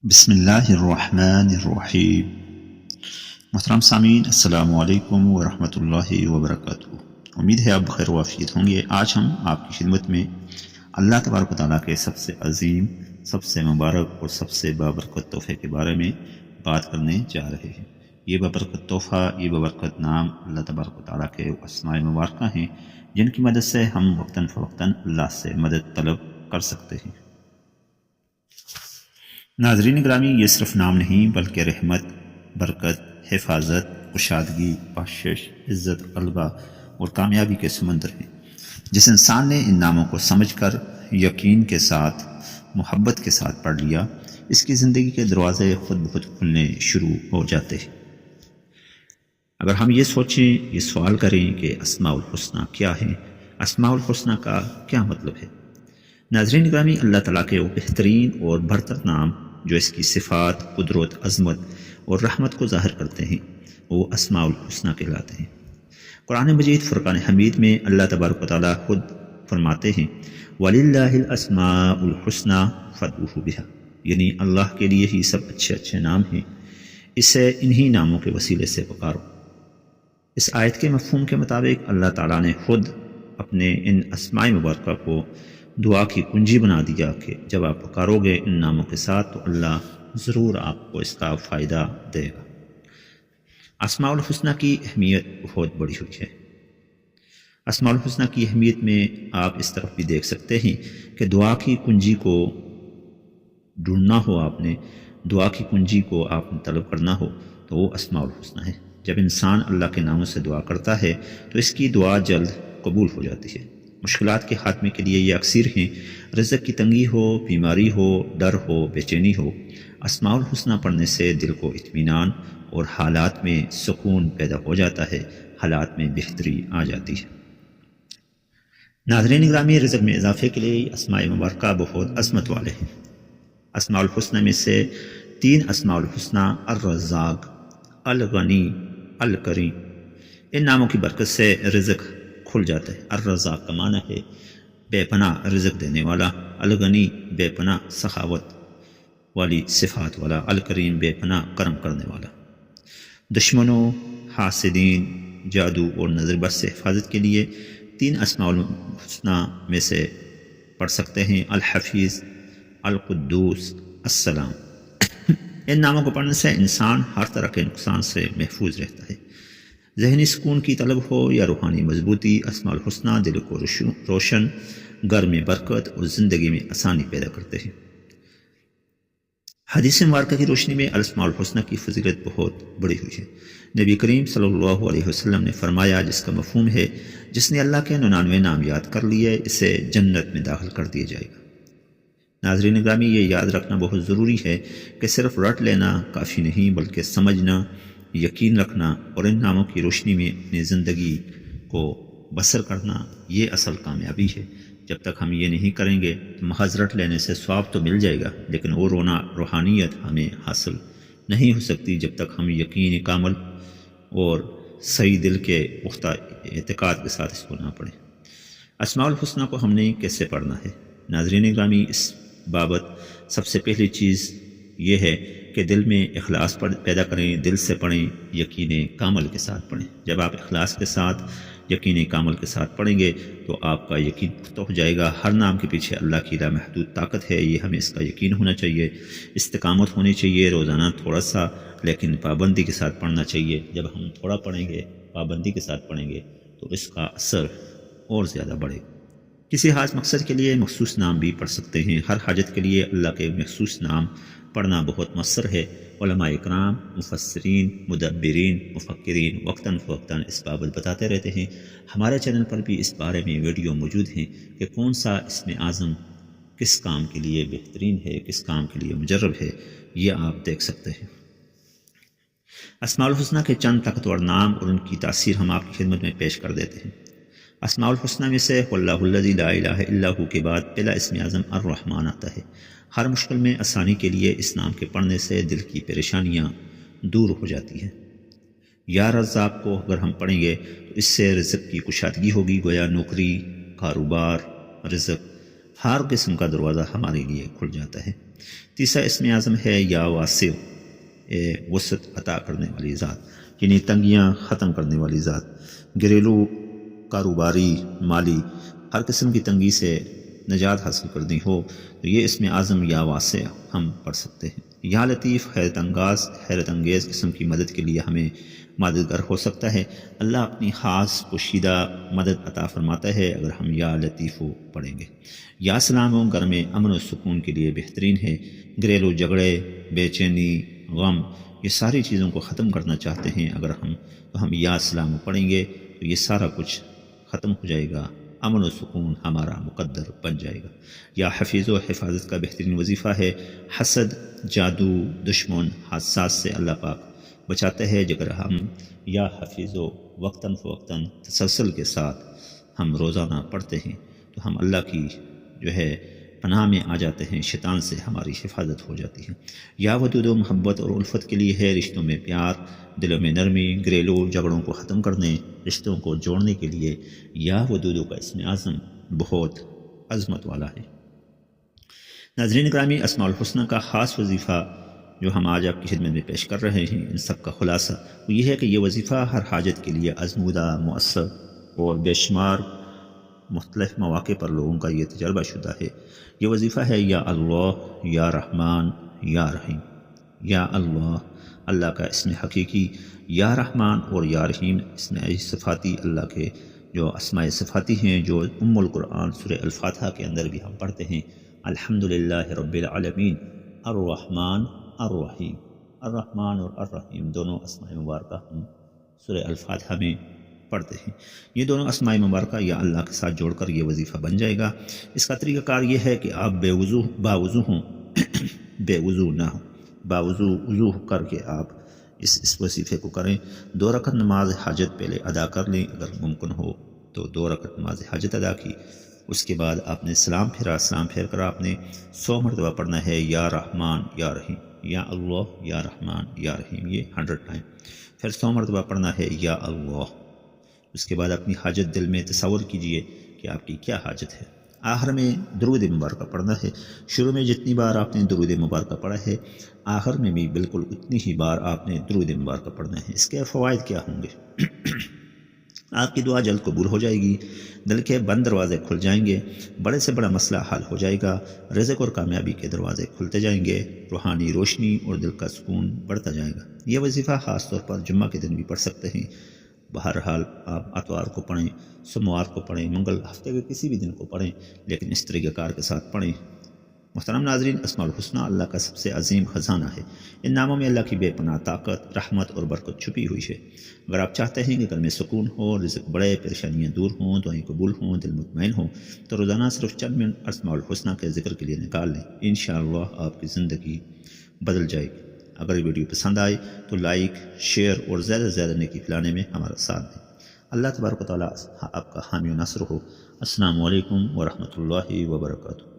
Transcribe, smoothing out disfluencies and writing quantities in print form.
بسم اللہ الرحمن الرحیم۔ محترم سامعین، السلام علیکم ورحمۃ اللہ وبرکاتہ۔ امید ہے آپ بخیر و عافیت ہوں گے۔ آج ہم آپ کی خدمت میں اللہ تبارک و تعالیٰ کے سب سے عظیم، سب سے مبارک اور سب سے بابرکت تحفے کے بارے میں بات کرنے جا رہے ہیں۔ یہ بابرکت تحفہ، یہ بابرکت نام اللہ تبارک و تعالیٰ کے اسماء مبارکہ ہیں، جن کی مدد سے ہم وقتاً فوقتاً اللہ سے مدد طلب کر سکتے ہیں۔ ناظرین گرامی، یہ صرف نام نہیں بلکہ رحمت، برکت، حفاظت، کشادگی، بخشش، عزت، غلبہ اور کامیابی کے سمندر ہیں۔ جس انسان نے ان ناموں کو سمجھ کر یقین کے ساتھ، محبت کے ساتھ پڑھ لیا، اس کی زندگی کے دروازے خود بخود کھلنے شروع ہو جاتے ہیں۔ اگر ہم یہ سوچیں، یہ سوال کریں کہ اسماء الحسنی کیا ہیں، اسماء الحسنی کا کیا مطلب ہے؟ ناظرین گرامی، اللہ تعالیٰ کے وہ بہترین اور برتر نام جو اس کی صفات، قدرت، عظمت اور رحمت کو ظاہر کرتے ہیں، وہ اسماء الحسنی کہلاتے ہیں۔ قرآن مجید فرقان حمید میں اللہ تبارک و تعالیٰ خود فرماتے ہیں وَلِلَّهِ الْأَسْمَاءُ الْحُسْنَى فَادْعُوهُ بِهَا، یعنی اللہ کے لیے ہی سب اچھے اچھے نام ہیں، اسے انہی ناموں کے وسیلے سے پکارو۔ اس آیت کے مفہوم کے مطابق اللہ تعالیٰ نے خود اپنے ان اسماء مبارکہ کو دعا کی کنجی بنا دیا کہ جب آپ پکارو گے ان ناموں کے ساتھ تو اللہ ضرور آپ کو اس کا فائدہ دے گا۔ اسماء الحسنی کی اہمیت بہت بڑی ہوئی ہے۔ اسماء الحسنی کی اہمیت میں آپ اس طرف بھی دیکھ سکتے ہیں کہ دعا کی کنجی کو ڈھونڈنا ہو، آپ نے دعا کی کنجی کو آپ نے طلب کرنا ہو تو وہ اسماء الحسنی ہے۔ جب انسان اللہ کے ناموں سے دعا کرتا ہے تو اس کی دعا جلد قبول ہو جاتی ہے۔ مشکلات کے خاتمے کے لیے یہ اکثر ہیں، رزق کی تنگی ہو، بیماری ہو، ڈر ہو، بے چینی ہو، اسماء الحسنی پڑھنے سے دل کو اطمینان اور حالات میں سکون پیدا ہو جاتا ہے، حالات میں بہتری آ جاتی ہے۔ ناظرین گرامی، رزق میں اضافے کے لیے اسماء مبارکہ بہت عظمت والے ہیں۔ اسماء الحسنی میں سے 3 اسماء الحسنی الرزاق، الغنی، الکریم، ان ناموں کی برکت سے رزق کھل جاتا ہے۔ الرزاق کا معنی ہے بے پناہ رزق دینے والا، الغنی بے پناہ سخاوت والی صفات والا، الکریم بے پناہ کرم کرنے والا۔ دشمنوں، حاسدین، جادو اور نظر بد سے حفاظت کے لیے 3 اسماء الحسنی میں سے پڑھ سکتے ہیں، الحفیظ، القدوس، السلام۔ ان ناموں کو پڑھنے سے انسان ہر طرح کے نقصان سے محفوظ رہتا ہے۔ ذہنی سکون کی طلب ہو یا روحانی مضبوطی، اسماء الحسنی دل کو روشن، گھر میں برکت اور زندگی میں آسانی پیدا کرتے ہیں۔ حدیث مبارکہ کی روشنی میں اسماء الحسنی کی فضیلت بہت بڑی ہوئی ہے۔ نبی کریم صلی اللہ علیہ وسلم نے فرمایا، جس کا مفہوم ہے جس نے اللہ کے 99 نام یاد کر لیے اسے جنت میں داخل کر دیا جائے گا۔ ناظرین گرامی، یہ یاد رکھنا بہت ضروری ہے کہ صرف رٹ لینا کافی نہیں بلکہ سمجھنا، یقین رکھنا اور ان ناموں کی روشنی میں اپنی زندگی کو بسر کرنا، یہ اصل کامیابی ہے۔ جب تک ہم یہ نہیں کریں گے تو محض رٹ لینے سے ثواب تو مل جائے گا، لیکن وہ روحانیت ہمیں حاصل نہیں ہو سکتی جب تک ہم یقین کامل اور صحیح دل کے پختہ اعتقاد کے ساتھ اس کو نہ پڑھیں۔ اسماء الحسنی کو ہم نے کیسے پڑھنا ہے؟ ناظرین گرامی، اس بابت سب سے پہلی چیز یہ ہے کہ دل میں اخلاص پیدا کریں، دل سے پڑھیں، یقین کامل کے ساتھ پڑھیں۔ جب آپ اخلاص کے ساتھ، یقین کامل کے ساتھ پڑھیں گے تو آپ کا یقین پختہ ہو جائے گا۔ ہر نام کے پیچھے اللہ کی لامحدود طاقت ہے، یہ ہمیں اس کا یقین ہونا چاہیے۔ استقامت ہونی چاہیے، روزانہ تھوڑا سا لیکن پابندی کے ساتھ پڑھنا چاہیے۔ جب ہم تھوڑا پڑھیں گے، پابندی کے ساتھ پڑھیں گے تو اس کا اثر اور زیادہ بڑھے گا۔ کسی خاص مقصد کے لیے مخصوص نام بھی پڑھ سکتے ہیں۔ ہر حاجت کے لیے اللہ کے مخصوص نام پڑھنا بہت مؤثر ہے۔ علماء اکرام، مفسرین، مدبرین، مفکرین وقتاً فوقتاً اس بابت بتاتے رہتے ہیں۔ ہمارے چینل پر بھی اس بارے میں ویڈیو موجود ہیں کہ کون سا اسم اعظم کس کام کے لیے بہترین ہے، کس کام کے لیے مجرب ہے، یہ آپ دیکھ سکتے ہیں۔ اسماء الحسنی کے چند طاقتور نام اور ان کی تاثیر ہم آپ کی خدمت میں پیش کر دیتے ہیں۔ اسماء الحسنی میں سے واللہ الذی لا الہ الا ہو کے بعد پہلا اسم اعظم الرحمن آتا ہے۔ ہر مشکل میں آسانی کے لیے اس نام کے پڑھنے سے دل کی پریشانیاں دور ہو جاتی ہیں۔ یا رزاق کو اگر ہم پڑھیں گے تو اس سے رزق کی کشادگی ہوگی، گویا نوکری، کاروبار، رزق، ہر قسم کا دروازہ ہمارے لیے کھل جاتا ہے۔ تیسرا اسم اعظم ہے یا واسع، وسعت عطا کرنے والی ذات، یعنی تنگیاں ختم کرنے والی ذات، گھریلو، کاروباری، مالی، ہر قسم کی تنگی سے نجات حاصل کرنی ہو تو یہ اسم اعظم یا واسع ہم پڑھ سکتے ہیں۔ یا لطیف حیرت انگیز قسم کی مدد کے لیے ہمیں مددگار ہو سکتا ہے۔ اللہ اپنی خاص پوشیدہ مدد عطا فرماتا ہے اگر ہم یا لطیف پڑھیں گے۔ یا سلام گھر میں امن و سکون کے لیے بہترین ہے۔ گھریلو جھگڑے، بے چینی، غم، یہ ساری چیزوں کو ختم کرنا چاہتے ہیں اگر ہم یا سلام پڑھیں گے تو یہ سارا کچھ ختم ہو جائے گا، امن و سکون ہمارا مقدر بن جائے گا۔ یا حفیظ و حفاظت کا بہترین وظیفہ ہے۔ حسد، جادو، دشمن، حادثات سے اللہ پاک بچاتا ہے۔ اگر ہم یا حفیظ و وقتاً فوقتاً تسلسل کے ساتھ ہم روزانہ پڑھتے ہیں تو ہم اللہ کی پناہ میں آ جاتے ہیں، شیطان سے ہماری حفاظت ہو جاتی ہے۔ یا ودود و محبت اور الفت کے لیے ہے، رشتوں میں پیار، دلوں میں نرمی، گھریلو جھگڑوں کو ختم کرنے، رشتوں کو جوڑنے کے لیے یا ودود کا اسم اعظم بہت عظمت والا ہے۔ ناظرین گرامی، اسماء الحسنہ کا خاص وظیفہ جو ہم آج آپ کی خدمت میں پیش کر رہے ہیں، ان سب کا خلاصہ وہ یہ ہے کہ یہ وظیفہ ہر حاجت کے لیے آزمودہ، مؤثر اور بے شمار مختلف مواقع پر لوگوں کا یہ تجربہ شدہ ہے۔ یہ وظیفہ ہے یا اللہ، یا رحمان، یا رحیم۔ یا اللہ، اللہ کا اسم حقیقی، یا رحمان اور یا رحیم اسم صفاتی، اللہ کے جو اسماء صفاتی ہیں جو القرآن سورہ الفاتحہ کے اندر بھی ہم پڑھتے ہیں۔ الحمدللہ رب العالمین، الرحمن الرحیم۔ الرحمن اور الرحیم دونوں اسماء مبارکہ ہم سورہ الفاتحہ میں پڑھتے ہیں۔ یہ دونوں اسماء مبارکہ یا اللہ کے ساتھ جوڑ کر یہ وظیفہ بن جائے گا۔ اس کا طریقہ کار یہ ہے کہ آپ باوضو ہوں بے وضو نہ ہوں، وضو کر کے آپ اس وظیفے کو کریں۔ 2 رکعت نماز حاجت پہلے ادا کر لیں، اگر ممکن ہو تو 2 رکعت نماز حاجت ادا کی، اس کے بعد آپ نے سلام پھیر کر آپ نے 100 مرتبہ پڑھنا ہے یا رحمان یا رحیم، یا اللہ، یا رحمان، یا رحیم، یہ 100 ٹائم، پھر 100 مرتبہ پڑھنا ہے یا اللہ۔ اس کے بعد اپنی حاجت دل میں تصور کیجئے کہ آپ کی کیا حاجت ہے۔ آخر میں درود مبارکہ پڑھنا ہے۔ شروع میں جتنی بار آپ نے درود مبارکہ پڑھا ہے، آخر میں بھی بالکل اتنی ہی بار آپ نے درود مبارکہ پڑھنا ہے۔ اس کے فوائد کیا ہوں گے؟ آپ کی دعا جلد قبول ہو جائے گی، دل کے بند دروازے کھل جائیں گے، بڑے سے بڑا مسئلہ حل ہو جائے گا، رزق اور کامیابی کے دروازے کھلتے جائیں گے، روحانی روشنی اور دل کا سکون بڑھتا جائے گا۔ یہ وظیفہ خاص طور پر جمعہ کے دن بھی پڑھ سکتے ہیں۔ بہرحال آپ اتوار کو پڑھیں، سوموار کو پڑھیں، منگل، ہفتے کے کسی بھی دن کو پڑھیں، لیکن اس طریقہ کار کے ساتھ پڑھیں۔ محترم ناظرین، اسماء الحسنہ اللہ کا سب سے عظیم خزانہ ہے۔ ان ناموں میں اللہ کی بے پناہ طاقت، رحمت اور برکت چھپی ہوئی ہے۔ اگر آپ چاہتے ہیں کہ گھر میں سکون ہو، رزق بڑھے، پریشانیاں دور ہوں، دعائیں قبول ہوں، دل مطمئن ہو، تو روزانہ صرف چند منٹ اسماء الحسنہ کے ذکر کے لیے نکال لیں۔ انشاءاللہ آپ کی زندگی بدل جائے گی۔ اگر ویڈیو پسند آئے تو لائک، شیئر اور زیادہ سے زیادہ نیکی پھیلانے میں ہمارا ساتھ دیں۔ اللہ تبارک و تعالیٰ آپ کا حامی و ناصر ہو۔ السلام علیکم ورحمۃ اللہ وبرکاتہ۔